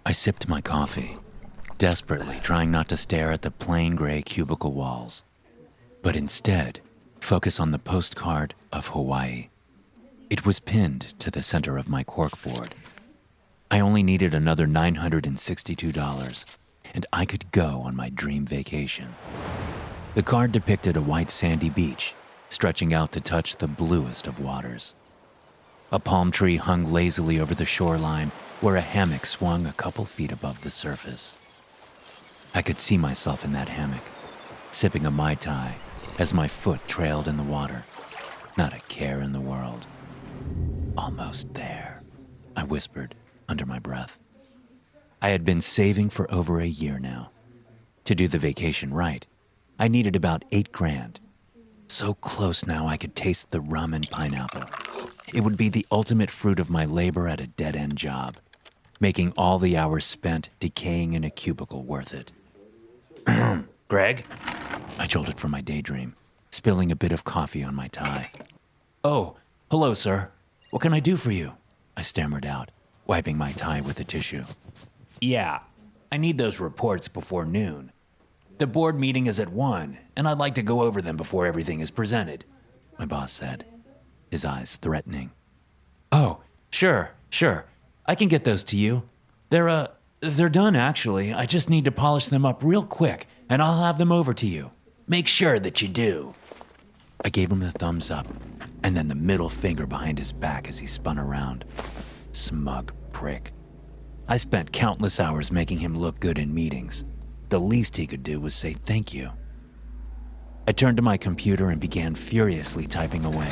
I sipped my coffee, desperately trying not to stare at the plain gray cubicle walls, but instead focus on the postcard of Hawaii. It was pinned to the center of my corkboard. I only needed another $962, and I could go on my dream vacation. The card depicted a white sandy beach stretching out to touch the bluest of waters. A palm tree hung lazily over the shoreline where a hammock swung a couple feet above the surface. I could see myself in that hammock, sipping a Mai Tai as my foot trailed in the water. Not a care in the world. Almost there, I whispered under my breath. I had been saving for over a year now. To do the vacation right, I needed about $8,000. So close now I could taste the rum and pineapple. It would be the ultimate fruit of my labor at a dead-end job, making all the hours spent decaying in a cubicle worth it. Greg? I jolted from my daydream, spilling a bit of coffee on my tie. Oh, hello, sir. What can I do for you? I stammered out, wiping my tie with a tissue. Yeah, I need those reports before noon. The board meeting is at 1, and I'd like to go over them before everything is presented, my boss said, his eyes threatening. Oh, sure. I can get those to you. They're done, actually. I just need to polish them up real quick, and I'll have them over to you. Make sure that you do. I gave him a thumbs up, and then the middle finger behind his back as he spun around. Smug prick. I spent countless hours making him look good in meetings. The least he could do was say thank you. I turned to my computer and began furiously typing away,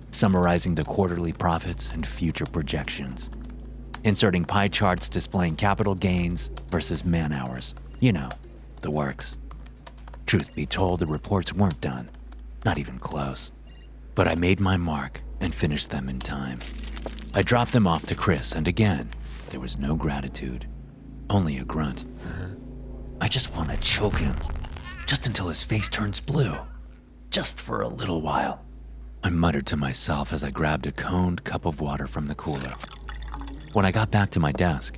summarizing the quarterly profits and future projections, inserting pie charts displaying capital gains versus man hours. You know, the works. Truth be told, the reports weren't done, not even close. But I made my mark and finished them in time. I dropped them off to Chris, and again, there was no gratitude, only a grunt. I just want to choke him, just until his face turns blue, just for a little while. I muttered to myself as I grabbed a coned cup of water from the cooler. When I got back to my desk,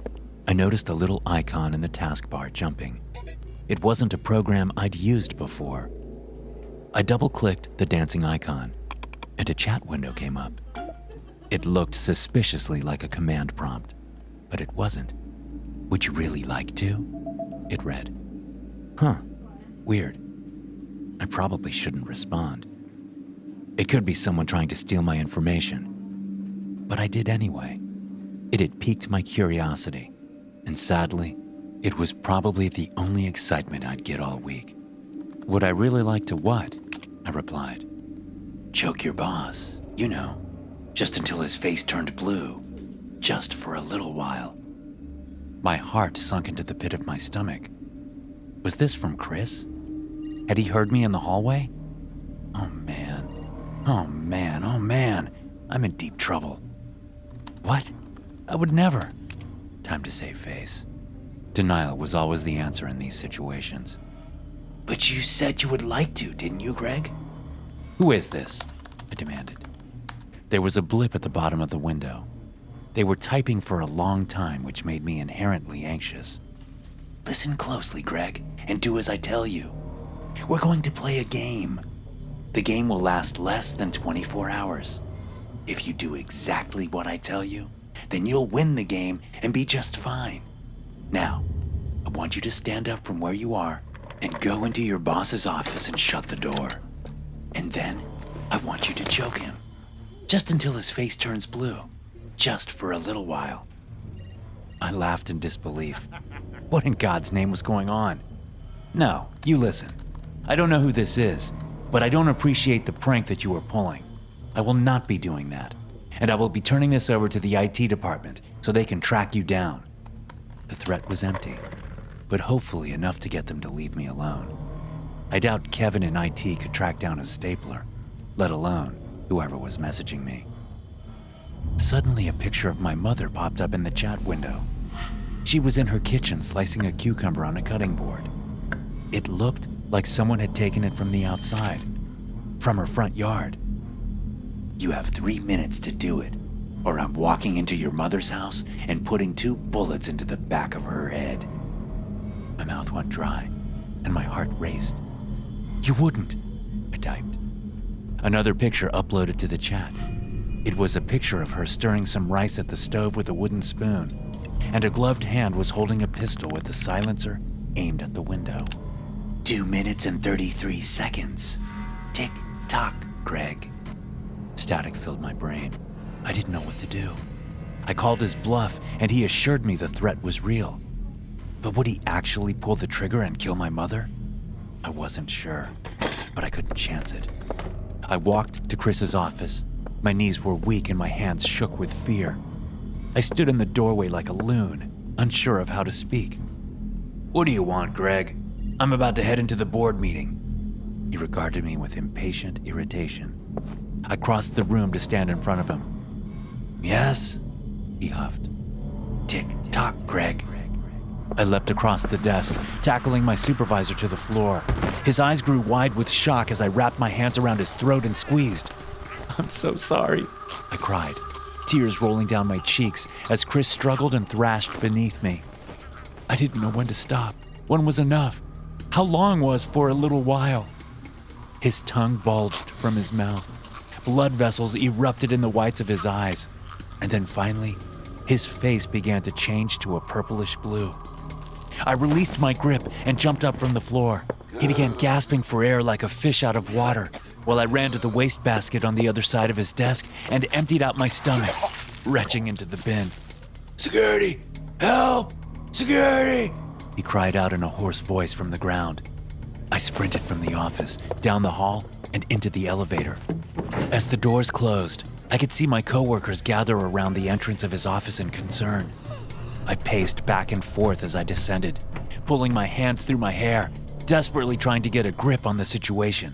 I noticed a little icon in the taskbar jumping. It wasn't a program I'd used before. I double-clicked the dancing icon, and a chat window came up. It looked suspiciously like a command prompt, but it wasn't. Would you really like to? It read. Huh, weird. I probably shouldn't respond. It could be someone trying to steal my information, but I did anyway. It had piqued my curiosity, and sadly, it was probably the only excitement I'd get all week. Would I really like to what? I replied. Choke your boss, you know, just until his face turned blue, just for a little while. My heart sunk into the pit of my stomach. Was this from Chris? Had he heard me in the hallway? Oh man, I'm in deep trouble. What? I would never. Time to save face. Denial was always the answer in these situations. But you said you would like to, didn't you, Greg? Who is this? I demanded. There was a blip at the bottom of the window. They were typing for a long time, which made me inherently anxious. Listen closely, Greg, and do as I tell you. We're going to play a game. The game will last less than 24 hours. If you do exactly what I tell you, then you'll win the game and be just fine. Now, I want you to stand up from where you are and go into your boss's office and shut the door. And then, I want you to choke him, just until his face turns blue. Just for a little while. I laughed in disbelief. What in God's name was going on? No, you listen. I don't know who this is, but I don't appreciate the prank that you are pulling. I will not be doing that, and I will be turning this over to the IT department so they can track you down. The threat was empty, but hopefully enough to get them to leave me alone. I doubt Kevin in IT could track down a stapler, let alone whoever was messaging me. Suddenly, a picture of my mother popped up in the chat window. She was in her kitchen slicing a cucumber on a cutting board. It looked like someone had taken it from the outside, from her front yard. You have 3 minutes to do it, or I'm walking into your mother's house and putting 2 bullets into the back of her head." My mouth went dry, and my heart raced. "You wouldn't," I typed. Another picture uploaded to the chat. It was a picture of her stirring some rice at the stove with a wooden spoon, and a gloved hand was holding a pistol with a silencer aimed at the window. 2 minutes and 33 seconds. Tick tock, Greg. Static filled my brain. I didn't know what to do. I called his bluff, and he assured me the threat was real. But would he actually pull the trigger and kill my mother? I wasn't sure, but I couldn't chance it. I walked to Chris's office. My knees were weak and my hands shook with fear. I stood in the doorway like a loon, unsure of how to speak. "What do you want, Greg? I'm about to head into the board meeting." He regarded me with impatient irritation. I crossed the room to stand in front of him. "Yes?" he huffed. "Tick-tock, Greg." I leapt across the desk, tackling my supervisor to the floor. His eyes grew wide with shock as I wrapped my hands around his throat and squeezed. "I'm so sorry," I cried, tears rolling down my cheeks as Chris struggled and thrashed beneath me. I didn't know when to stop. When was enough? How long was for a little while? His tongue bulged from his mouth. Blood vessels erupted in the whites of his eyes. And then finally, his face began to change to a purplish blue. I released my grip and jumped up from the floor. He began gasping for air like a fish out of water, while I ran to the wastebasket on the other side of his desk and emptied out my stomach, retching into the bin. "Security! Help! Security!" he cried out in a hoarse voice from the ground. I sprinted from the office, down the hall, and into the elevator. As the doors closed, I could see my coworkers gather around the entrance of his office in concern. I paced back and forth as I descended, pulling my hands through my hair, desperately trying to get a grip on the situation.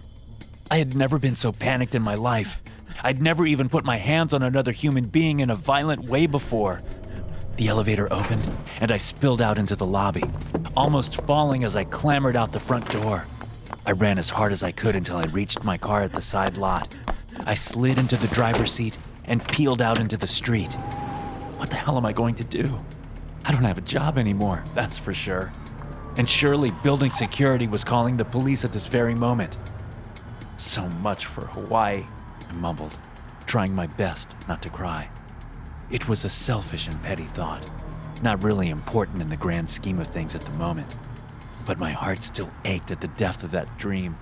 I had never been so panicked in my life. I'd never even put my hands on another human being in a violent way before. The elevator opened, and I spilled out into the lobby, almost falling as I clambered out the front door. I ran as hard as I could until I reached my car at the side lot. I slid into the driver's seat and peeled out into the street. What the hell am I going to do? I don't have a job anymore, that's for sure. And surely building security was calling the police at this very moment. "So much for Hawaii," I mumbled, trying my best not to cry. It was a selfish and petty thought, not really important in the grand scheme of things at the moment, but my heart still ached at the depth of that dream.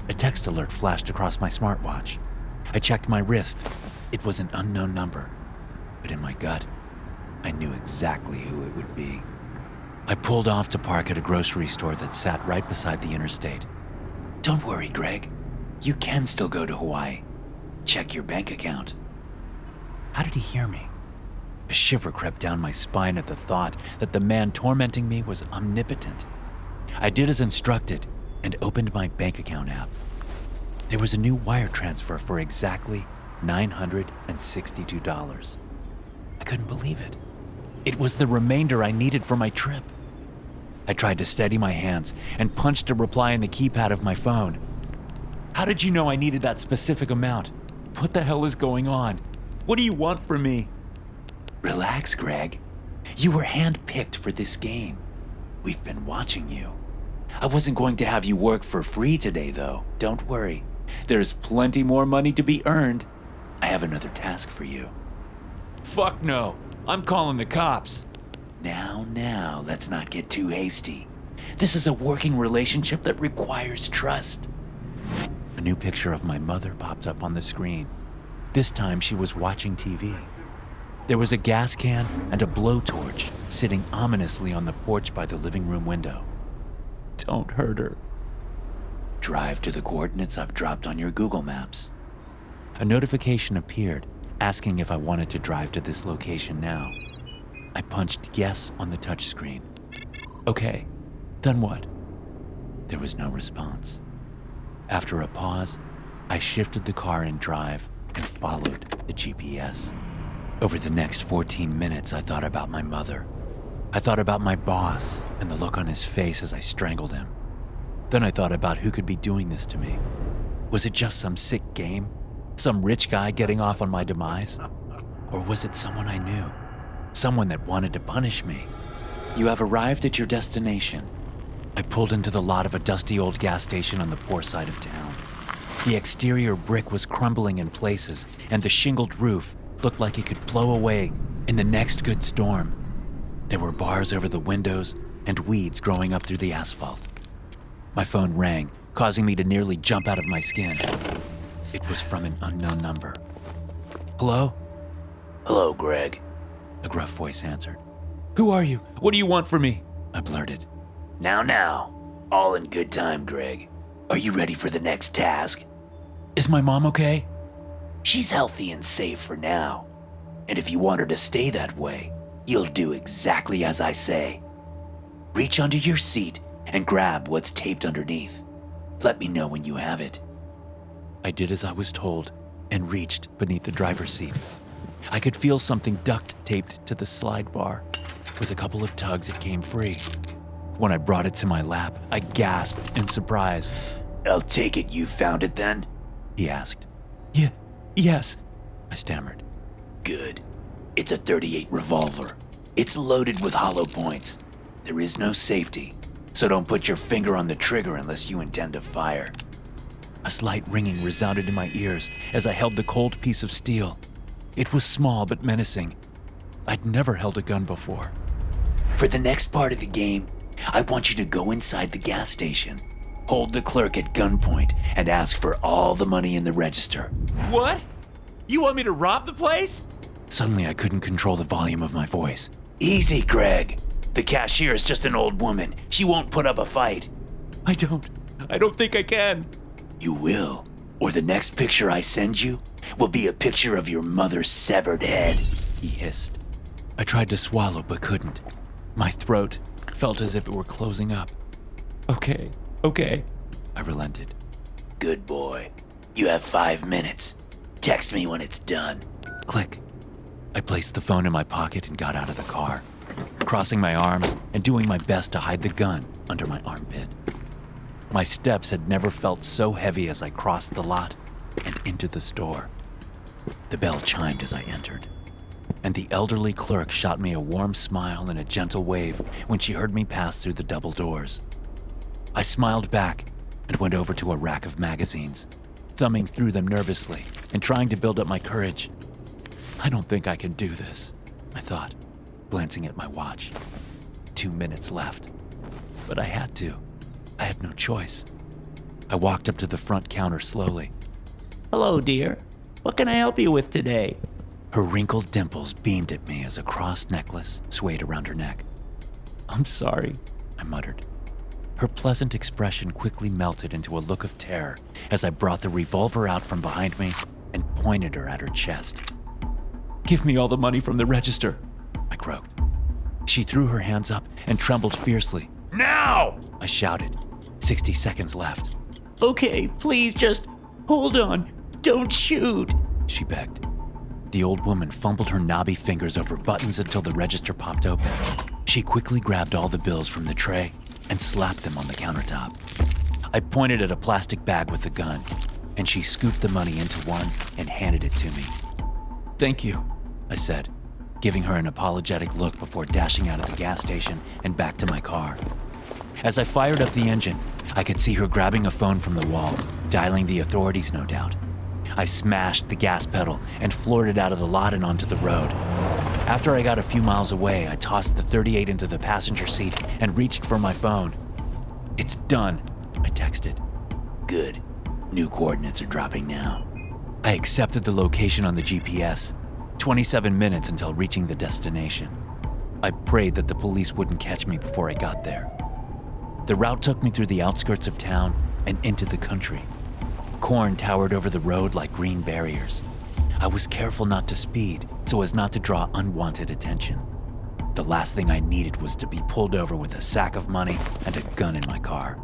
A text alert flashed across my smartwatch. I checked my wrist. It was an unknown number, but in my gut, I knew exactly who it would be. I pulled off to park at a grocery store that sat right beside the interstate. "Don't worry, Greg. You can still go to Hawaii. Check your bank account." How did he hear me? A shiver crept down my spine at the thought that the man tormenting me was omnipotent. I did as instructed and opened my bank account app. There was a new wire transfer for exactly $962. I couldn't believe it. It was the remainder I needed for my trip. I tried to steady my hands and punched a reply in the keypad of my phone. "How did you know I needed that specific amount? What the hell is going on? What do you want from me?" "Relax, Greg. You were handpicked for this game. We've been watching you. I wasn't going to have you work for free today, though. Don't worry. There's plenty more money to be earned. I have another task for you." "Fuck no. I'm calling the cops." Now, let's not get too hasty. This is a working relationship that requires trust." A new picture of my mother popped up on the screen. This time she was watching TV. There was a gas can and a blowtorch sitting ominously on the porch by the living room window. "Don't hurt her." "Drive to the coordinates I've dropped on your Google Maps." A notification appeared asking if I wanted to drive to this location now. I punched yes on the touchscreen. "Okay, then what?" There was no response. After a pause, I shifted the car in drive and followed the GPS. Over the next 14 minutes, I thought about my mother. I thought about my boss and the look on his face as I strangled him. Then I thought about who could be doing this to me. Was it just some sick game? Some rich guy getting off on my demise? Or was it someone I knew? Someone that wanted to punish me? You have arrived at your destination. I pulled into the lot of a dusty old gas station on the poor side of town. The exterior brick was crumbling in places, and the shingled roof looked like it could blow away in the next good storm. There were bars over the windows and weeds growing up through the asphalt. My phone rang, causing me to nearly jump out of my skin. It was from an unknown number. Hello? Hello, Greg. A gruff voice answered. Who are you? What do you want from me? I blurted. Now. All in good time, Greg. Are you ready for the next task? Is my mom okay? She's healthy and safe for now. And if you want her to stay that way, you'll do exactly as I say. Reach under your seat and grab what's taped underneath. Let me know when you have it. I did as I was told and reached beneath the driver's seat. I could feel something duct taped to the slide bar. With a couple of tugs, it came free. When I brought it to my lap, I gasped in surprise. I'll take it you found it then? He asked. Yes, I stammered. Good. It's a .38 revolver. It's loaded with hollow points. There is no safety, so don't put your finger on the trigger unless you intend to fire. A slight ringing resounded in my ears as I held the cold piece of steel. It was small but menacing. I'd never held a gun before. For the next part of the game, I want you to go inside the gas station, hold the clerk at gunpoint, and ask for all the money in the register. What? You want me to rob the place? Suddenly, I couldn't control the volume of my voice. Easy, Greg. The cashier is just an old woman. She won't put up a fight. I don't think I can. You will, or the next picture I send you will be a picture of your mother's severed head. He hissed. I tried to swallow but couldn't. My throat felt as if it were closing up. Okay. I relented. Good boy. You have 5 minutes. Text me when it's done. Click. I placed the phone in my pocket and got out of the car, crossing my arms and doing my best to hide the gun under my armpit. My steps had never felt so heavy as I crossed the lot and into the store. The bell chimed as I entered, and the elderly clerk shot me a warm smile and a gentle wave when she heard me pass through the double doors. I smiled back and went over to a rack of magazines, thumbing through them nervously and trying to build up my courage. I don't think I can do this, I thought, glancing at my watch. 2 minutes left. But I had to. I had no choice. I walked up to the front counter slowly. Hello, dear. What can I help you with today? Her wrinkled dimples beamed at me as a cross necklace swayed around her neck. I'm sorry, I muttered. Her pleasant expression quickly melted into a look of terror as I brought the revolver out from behind me and pointed her at her chest. Give me all the money from the register, I croaked. She threw her hands up and trembled fiercely. Now! I shouted. 60 seconds left. Okay, please just hold on. Don't shoot, she begged. The old woman fumbled her knobby fingers over buttons until the register popped open. She quickly grabbed all the bills from the tray and slapped them on the countertop. I pointed at a plastic bag with the gun, and she scooped the money into one and handed it to me. Thank you, I said, giving her an apologetic look before dashing out of the gas station and back to my car. As I fired up the engine, I could see her grabbing a phone from the wall, dialing the authorities, no doubt. I smashed the gas pedal and floored it out of the lot and onto the road. After I got a few miles away, I tossed the .38 into the passenger seat and reached for my phone. It's done, I texted. Good. New coordinates are dropping now. I accepted the location on the GPS. 27 minutes until reaching the destination. I prayed that the police wouldn't catch me before I got there. The route took me through the outskirts of town and into the country. Corn towered over the road like green barriers. I was careful not to speed so as not to draw unwanted attention. The last thing I needed was to be pulled over with a sack of money and a gun in my car.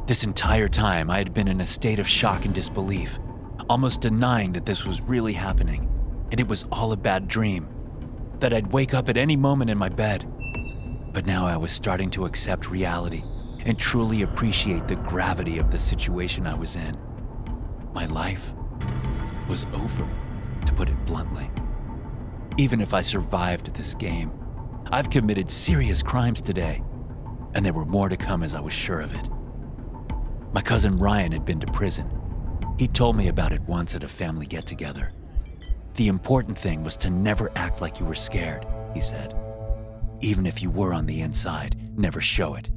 This entire time, I had been in a state of shock and disbelief, almost denying that this was really happening, and it was all a bad dream, that I'd wake up at any moment in my bed. But now I was starting to accept reality and truly appreciate the gravity of the situation I was in. My life was over, to put it bluntly. Even if I survived this game, I've committed serious crimes today, and there were more to come as I was sure of it. My cousin Ryan had been to prison. He told me about it once at a family get-together. The important thing was to never act like you were scared, he said. Even if you were on the inside, never show it.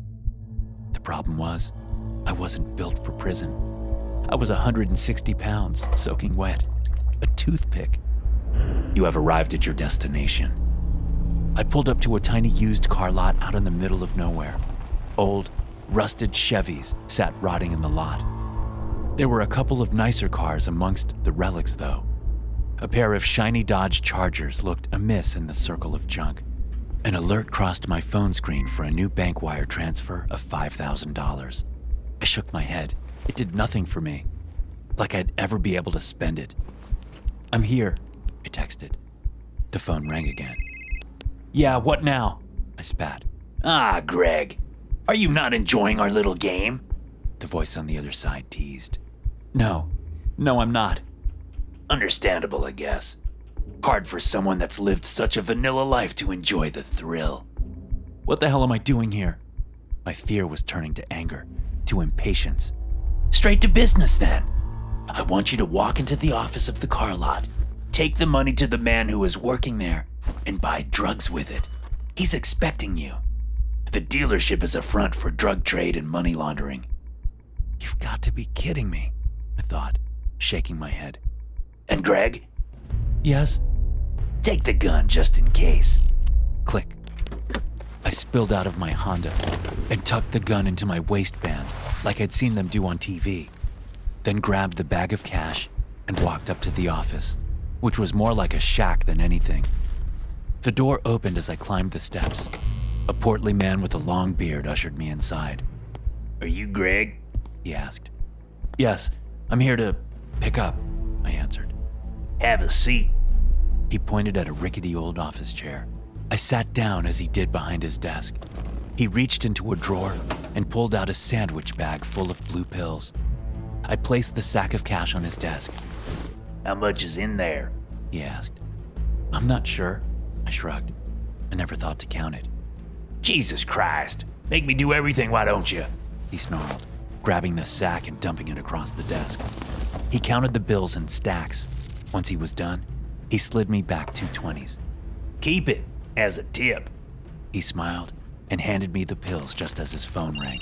The problem was, I wasn't built for prison. I was 160 pounds, soaking wet, a toothpick. You have arrived at your destination. I pulled up to a tiny used car lot out in the middle of nowhere. Old, rusted Chevys sat rotting in the lot. There were a couple of nicer cars amongst the relics, though. A pair of shiny Dodge Chargers looked amiss in the circle of junk. An alert crossed my phone screen for a new bank wire transfer of $5,000. I shook my head. It did nothing for me, like I'd ever be able to spend it. "I'm here," I texted. The phone rang again. "Yeah, what now?" I spat. Ah, Greg, are you not enjoying our little game? The voice on the other side teased. No, I'm not. Understandable, I guess. Hard for someone that's lived such a vanilla life to enjoy the thrill. What the hell am I doing here? My fear was turning to anger, to impatience. Straight to business, then. I want you to walk into the office of the car lot, take the money to the man who is working there, and buy drugs with it. He's expecting you. The dealership is a front for drug trade and money laundering. You've got to be kidding me, I thought, shaking my head. And Greg? Yes? Take the gun just in case. Click. I spilled out of my Honda and tucked the gun into my waistband like I'd seen them do on TV, then grabbed the bag of cash and walked up to the office, which was more like a shack than anything. The door opened as I climbed the steps. A portly man with a long beard ushered me inside. Are you Greg? He asked. Yes, I'm here to pick up, I answered. Have a seat. He pointed at a rickety old office chair. I sat down as he did behind his desk. He reached into a drawer and pulled out a sandwich bag full of blue pills. I placed the sack of cash on his desk. How much is in there? He asked. I'm not sure, I shrugged. I never thought to count it. Jesus Christ. Make me do everything, why don't you? He snarled, grabbing the sack and dumping it across the desk. He counted the bills in stacks. Once he was done, he slid me back 2 20s. Keep it as a tip. He smiled and handed me the pills just as his phone rang.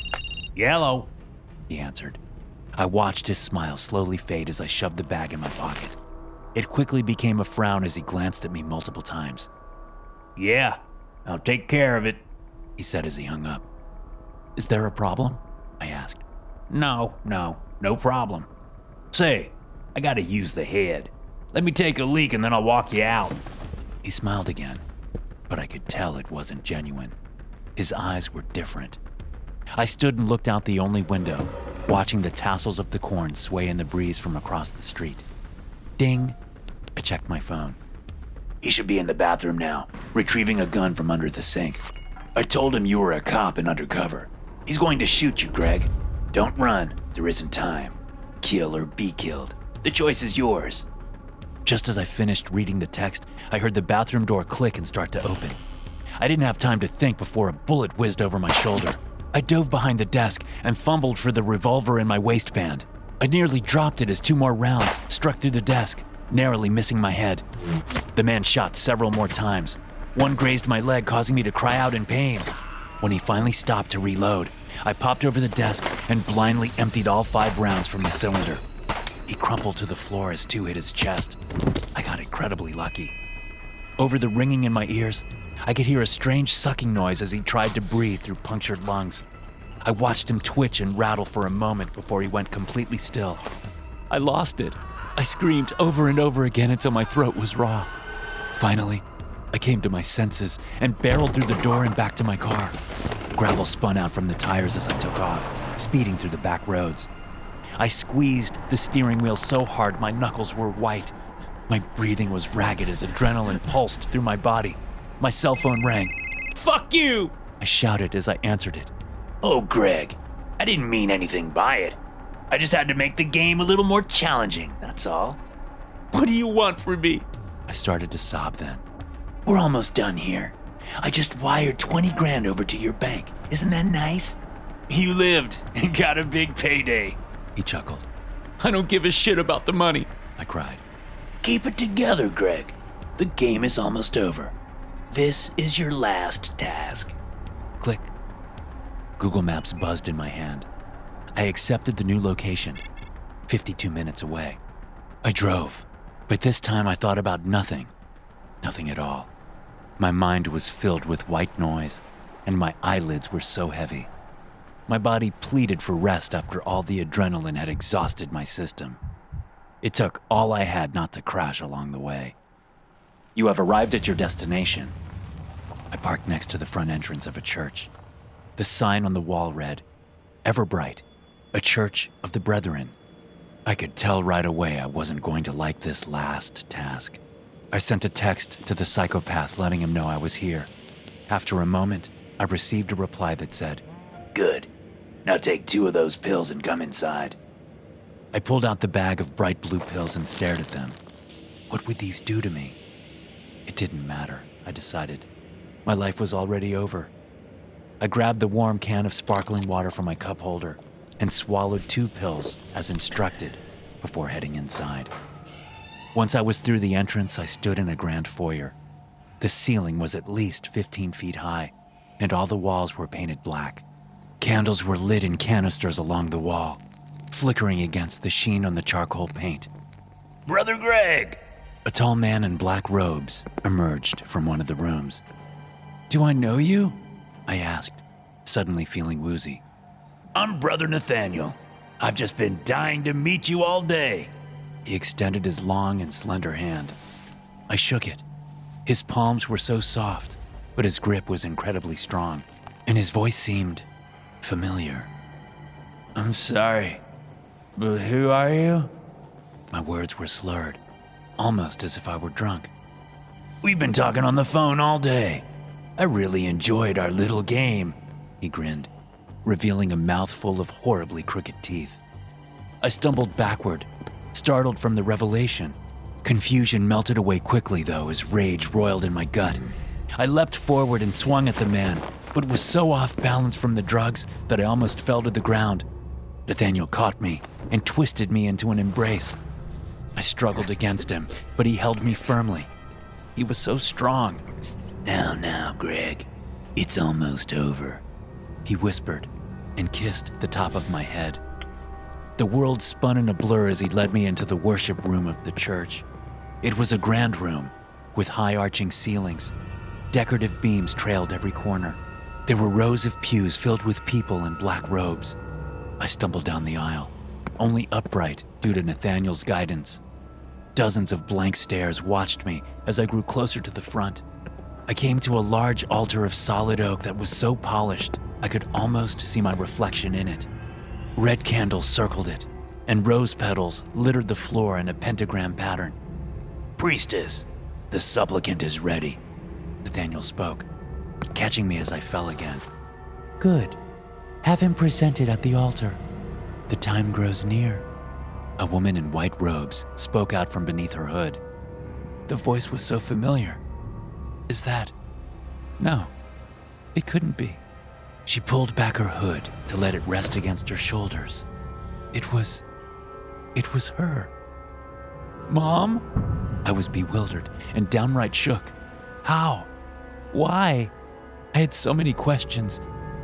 Yellow, he answered. I watched his smile slowly fade as I shoved the bag in my pocket. It quickly became a frown as he glanced at me multiple times. Yeah, I'll take care of it, he said as he hung up. Is there a problem? I asked. No problem. Say, I gotta use the head. Let me take a leak and then I'll walk you out. He smiled again, but I could tell it wasn't genuine. His eyes were different. I stood and looked out the only window, watching the tassels of the corn sway in the breeze from across the street. Ding! I checked my phone. He should be in the bathroom now, retrieving a gun from under the sink. I told him you were a cop and undercover. He's going to shoot you, Greg. Don't run, there isn't time. Kill or be killed. The choice is yours. Just as I finished reading the text, I heard the bathroom door click and start to open. I didn't have time to think before a bullet whizzed over my shoulder. I dove behind the desk and fumbled for the revolver in my waistband. I nearly dropped it as 2 more rounds struck through the desk, narrowly missing my head. The man shot several more times. One grazed my leg, causing me to cry out in pain. When he finally stopped to reload, I popped over the desk and blindly emptied all 5 rounds from the cylinder. He crumpled to the floor as 2 hit his chest. I got incredibly lucky. Over the ringing in my ears, I could hear a strange sucking noise as he tried to breathe through punctured lungs. I watched him twitch and rattle for a moment before he went completely still. I lost it. I screamed over and over again until my throat was raw. Finally, I came to my senses and barreled through the door and back to my car. Gravel spun out from the tires as I took off, speeding through the back roads. I squeezed the steering wheel so hard my knuckles were white. My breathing was ragged as adrenaline pulsed through my body. My cell phone rang. Fuck you! I shouted as I answered it. Oh, Greg, I didn't mean anything by it. I just had to make the game a little more challenging, that's all. What do you want from me? I started to sob then. We're almost done here. I just wired 20 grand over to your bank. Isn't that nice? You lived and got a big payday. He chuckled. I don't give a shit about the money. I cried. Keep it together, Greg. The game is almost over. This is your last task. Click. Google Maps buzzed in my hand. I accepted the new location, 52 minutes away. I drove, but this time I thought about nothing. Nothing at all. My mind was filled with white noise, and my eyelids were so heavy. My body pleaded for rest after all the adrenaline had exhausted my system. It took all I had not to crash along the way. You have arrived at your destination. I parked next to the front entrance of a church. The sign on the wall read, Everbright, a church of the Brethren. I could tell right away I wasn't going to like this last task. I sent a text to the psychopath letting him know I was here. After a moment, I received a reply that said, Good. Now take 2 of those pills and come inside. I pulled out the bag of bright blue pills and stared at them. What would these do to me? It didn't matter, I decided. My life was already over. I grabbed the warm can of sparkling water from my cup holder and swallowed 2 pills as instructed before heading inside. Once I was through the entrance, I stood in a grand foyer. The ceiling was at least 15 feet high, and all the walls were painted black. Candles were lit in canisters along the wall, flickering against the sheen on the charcoal paint. Brother Greg! A tall man in black robes emerged from one of the rooms. Do I know you? I asked, suddenly feeling woozy. I'm Brother Nathaniel. I've just been dying to meet you all day. He extended his long and slender hand. I shook it. His palms were so soft, but his grip was incredibly strong, and his voice seemed familiar. I'm sorry, but who are you? My words were slurred, almost as if I were drunk. We've been talking on the phone all day. I really enjoyed our little game. He grinned, revealing a mouthful of horribly crooked teeth. I stumbled backward, startled from the revelation. Confusion melted away quickly, though, as rage roiled in my gut. I leapt forward and swung at the man, but was so off balance from the drugs that I almost fell to the ground. Nathaniel caught me and twisted me into an embrace. I struggled against him, but he held me firmly. He was so strong. Now, Greg. It's almost over. He whispered and kissed the top of my head. The world spun in a blur as he led me into the worship room of the church. It was a grand room with high arching ceilings. Decorative beams trailed every corner. There were rows of pews filled with people in black robes. I stumbled down the aisle, only upright due to Nathaniel's guidance. Dozens of blank stares watched me as I grew closer to the front. I came to a large altar of solid oak that was so polished I could almost see my reflection in it. Red candles circled it, and rose petals littered the floor in a pentagram pattern. Priestess, the supplicant is ready. Nathaniel spoke, catching me as I fell again. Good. Have him presented at the altar. The time grows near. A woman in white robes spoke out from beneath her hood. The voice was so familiar. Is that? No, it couldn't be. She pulled back her hood to let it rest against her shoulders. It was her. Mom? I was bewildered and downright shook. How? Why? I had so many questions,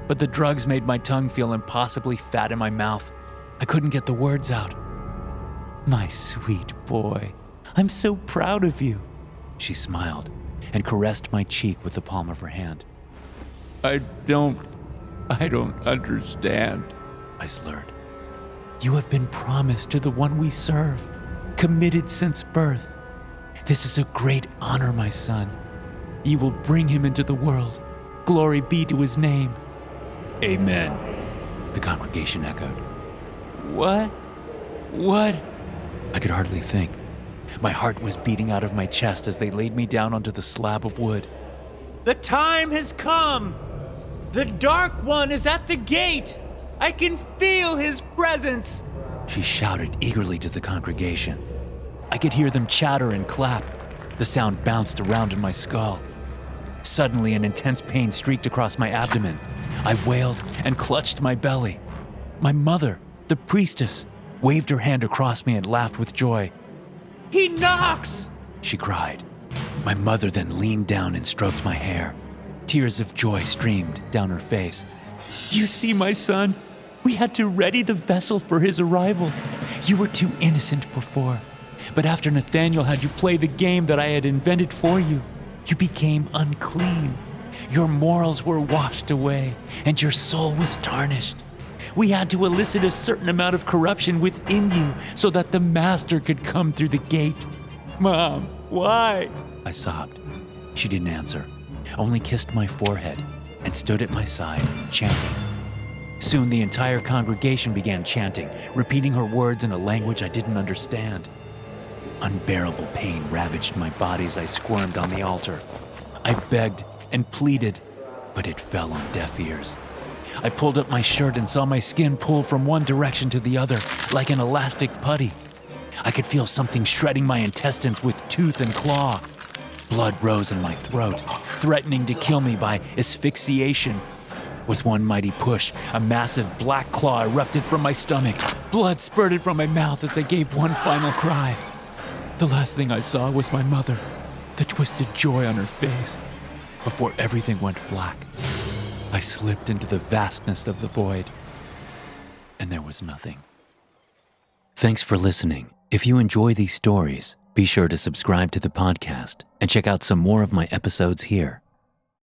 but the drugs made my tongue feel impossibly fat in my mouth. I couldn't get the words out. My sweet boy, I'm so proud of you. She smiled and caressed my cheek with the palm of her hand. I don't understand. I slurred. You have been promised to the one we serve, committed since birth. This is a great honor, my son. You will bring him into the world. Glory be to his name. Amen. The congregation echoed. What? I could hardly think. My heart was beating out of my chest as they laid me down onto the slab of wood. The time has come. The Dark One is at the gate. I can feel his presence. She shouted eagerly to the congregation. I could hear them chatter and clap. The sound bounced around in my skull. Suddenly, an intense pain streaked across my abdomen. I wailed and clutched my belly. My mother, the priestess, waved her hand across me and laughed with joy. "He knocks!" she cried. My mother then leaned down and stroked my hair. Tears of joy streamed down her face. "You see, my son, we had to ready the vessel for his arrival. You were too innocent before. But after Nathaniel had you play the game that I had invented for you, you became unclean. Your morals were washed away, and your soul was tarnished. We had to elicit a certain amount of corruption within you so that the master could come through the gate. Mom, why?" I sobbed. She didn't answer, only kissed my forehead and stood at my side, chanting. Soon the entire congregation began chanting, repeating her words in a language I didn't understand. Unbearable pain ravaged my body as I squirmed on the altar. I begged and pleaded, but it fell on deaf ears. I pulled up my shirt and saw my skin pull from one direction to the other, like an elastic putty. I could feel something shredding my intestines with tooth and claw. Blood rose in my throat, threatening to kill me by asphyxiation. With one mighty push, a massive black claw erupted from my stomach. Blood spurted from my mouth as I gave one final cry. The last thing I saw was my mother, the twisted joy on her face. Before everything went black, I slipped into the vastness of the void, and there was nothing. Thanks for listening. If you enjoy these stories, be sure to subscribe to the podcast and check out some more of my episodes here.